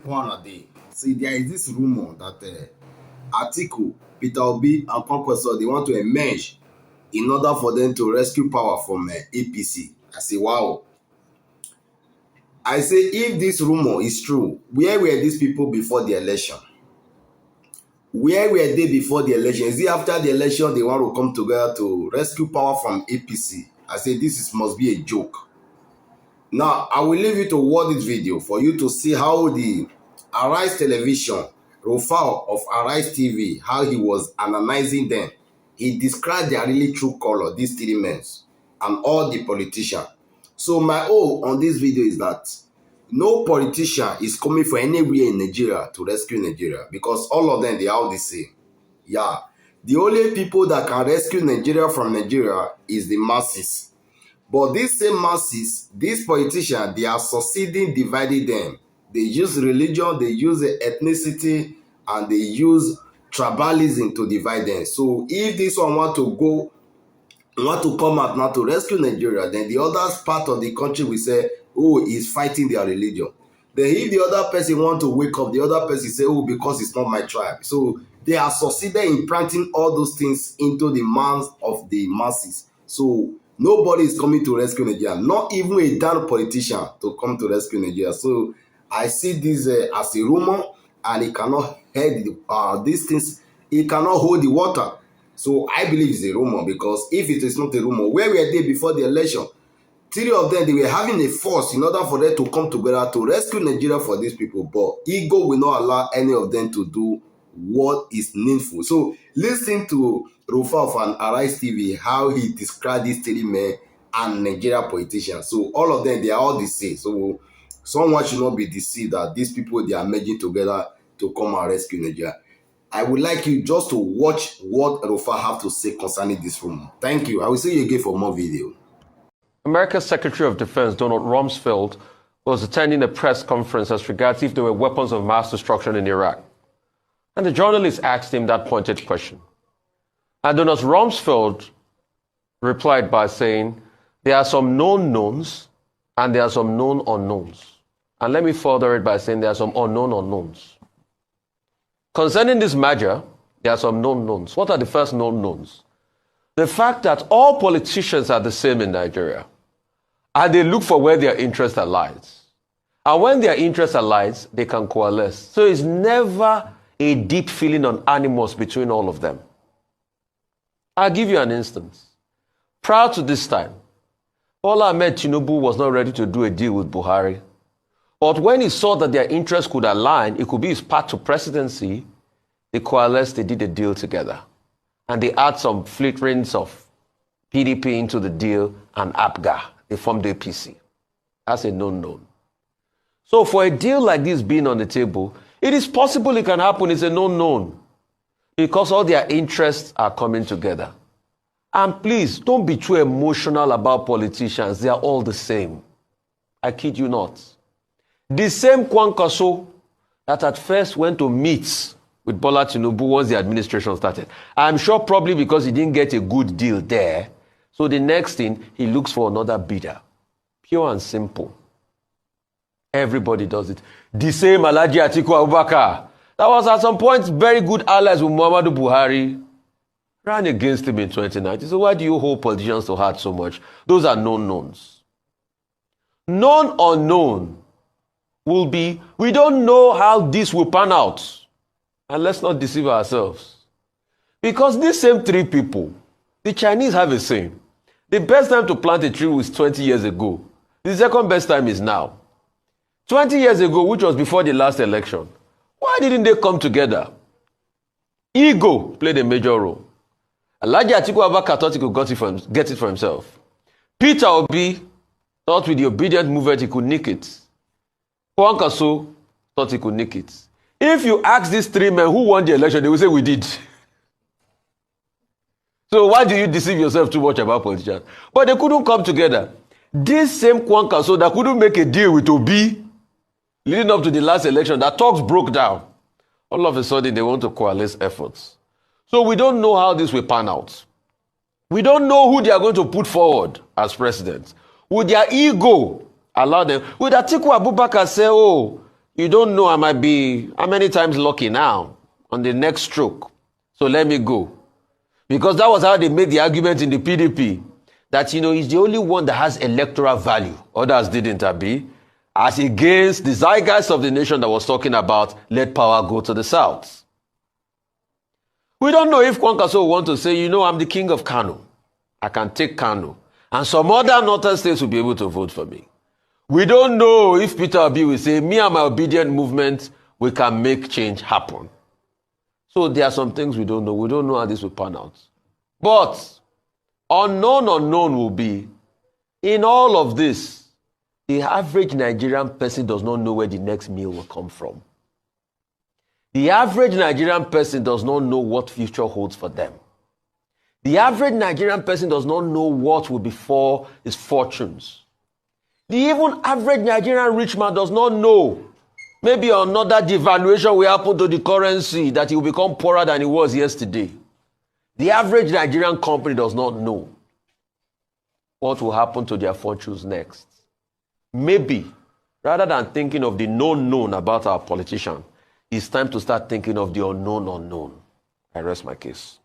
One a day. See, there is this rumor that Atiku, Peter Obi, and kwankwoso they want to emerge in order for them to rescue power from APC. I say, wow. I say, if this rumor is true, where were these people before the election? Where were they before the election? Is it after the election they want to come together to rescue power from APC? I say, must be a joke. Now, I will leave you to watch this video for you to see how the Arise Television, Rufal of Arise TV, how he was analyzing them. He described their really true color, these three men, and all the politicians. So my own on this video is that no politician is coming from anywhere in Nigeria to rescue Nigeria because all of them, they are all the same. Yeah. The only people that can rescue Nigeria from Nigeria is the masses. But these same masses, these politicians, they are succeeding dividing them. They use religion, they use ethnicity, and they use tribalism to divide them. So if this one want to come out now to rescue Nigeria, then the other part of the country will say, oh, he's fighting their religion. Then if the other person want to wake up, the other person say, oh, because it's not my tribe. So they are succeeded in planting all those things into the minds of the masses. So nobody is coming to rescue Nigeria, not even a damn politician to come to rescue Nigeria. So I see this as a rumor, and it cannot hold these things. It cannot hold the water. So I believe it's a rumor because if it is not a rumor, where were they before the election? Three of them, they were having a force in order for them to come together to rescue Nigeria for these people. But ego will not allow any of them to do what is needful. So listen to Rufal from Arise TV, how he described these three men and Nigeria politicians. So all of them, they are all the same. So someone should not be deceived that these people, they are merging together to come and rescue Nigeria. I would like you just to watch what Rufal have to say concerning this rumor. Thank you. I will see you again for more video. America's Secretary of Defense, Donald Rumsfeld, was attending a press conference as regards if there were weapons of mass destruction in Iraq. And the journalist asked him that pointed question. And Donald Rumsfeld replied by saying, there are some known knowns and there are some known unknowns. And let me further it by saying there are some unknown unknowns. Concerning this matter, there are some known knowns. What are the first known knowns? The fact that all politicians are the same in Nigeria, and they look for where their interest lies. And when their interest lies, they can coalesce. So it's never a deep feeling on animus between all of them. I'll give you an instance. Prior to this time, Bola Ahmed Tinubu was not ready to do a deal with Buhari. But when he saw that their interests could align, it could be his path to presidency, they coalesced, they did a deal together. And they add some flitterings of PDP into the deal and APGA. They formed the APC. That's a known. So for a deal like this being on the table, it is possible it can happen. It's a known. Because all their interests are coming together. And please, don't be too emotional about politicians. They are all the same. I kid you not. The same kwankwoso that at first went to meet with Bola Tinubu once the administration started. I'm sure probably because he didn't get a good deal there. So the next thing, he looks for another bidder. Pure and simple. Everybody does it. The same Alhaji Atiku Abubakar, that was at some point very good allies with Muhammadu Buhari, ran against him in 2019. So why do you hold politicians to heart so much? Those are known knowns. Known unknown will be, we don't know how this will pan out. And let's not deceive ourselves. Because these same three people, the Chinese have a saying, the best time to plant a tree was 20 years ago. The second best time is now. 20 years ago, which was before the last election, why didn't they come together? Ego played a major role. Alhaji Atiku Abubakar thought he could get it for himself. Peter Obi thought with the obedient movement he could nick it. kwankwoso thought he could nick it. If you ask these three men who won the election, they will say we did. So why do you deceive yourself too much about politicians? But they couldn't come together. This same kwankwoso that couldn't make a deal with Obi leading up to the last election, that talks broke down. All of a sudden, they want to coalesce efforts. So we don't know how this will pan out. We don't know who they are going to put forward as president. Would their ego allow them? Would Atiku Abubakar say, oh, You don't know, I might be how many times lucky now on the next stroke. So let me go. Because that was how they made the argument in the PDP. That, he's the only one that has electoral value. Others didn't, Abi. As against the zeitgeist of the nation that was talking about, let power go to the South. We don't know if kwankwoso will want to say, I'm the king of Kano. I can take Kano. And some other northern states will be able to vote for me. We don't know if Peter Obi will say, me and my obedient movement, we can make change happen. So there are some things we don't know. We don't know how this will pan out. But unknown will be, in all of this, the average Nigerian person does not know where the next meal will come from. The average Nigerian person does not know what future holds for them. The average Nigerian person does not know what will befall his fortunes. The even average Nigerian rich man does not know. Maybe another devaluation will happen to the currency that he will become poorer than he was yesterday. The average Nigerian company does not know what will happen to their fortunes next. Maybe, rather than thinking of the known about our politician, it's time to start thinking of the unknown. I rest my case.